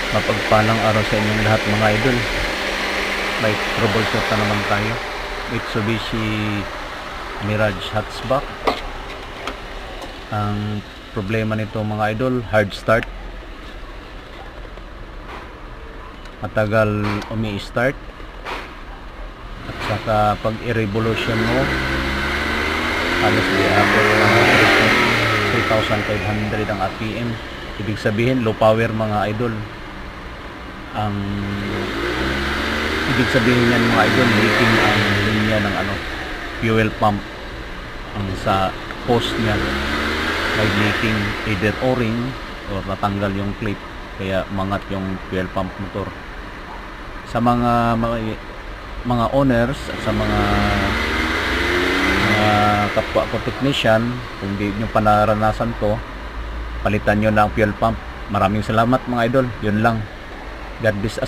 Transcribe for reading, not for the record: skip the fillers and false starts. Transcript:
Mapagpalang araw sa inyong lahat mga idol. May troubleshoot na naman tayo. Mitsubishi Mirage hatchback. Ang problema nito mga idol, hard start. Matagal umi-start. At saka pag i-revolution mo, halos di ako 3,500 ang RPM. Ibig sabihin low power mga idol. Ang ibig sabihin niyan mga idol, leaking ang linya ng fuel pump. Ang sa hose niya may leaking, either o-ring or natanggal yung clip, kaya mangat yung fuel pump motor. Sa mga owners at sa mga kapwa ko technician, kung di nyo panaranasan to, palitan nyo ng fuel pump. Maraming salamat mga idol. Yun lang. God bless us.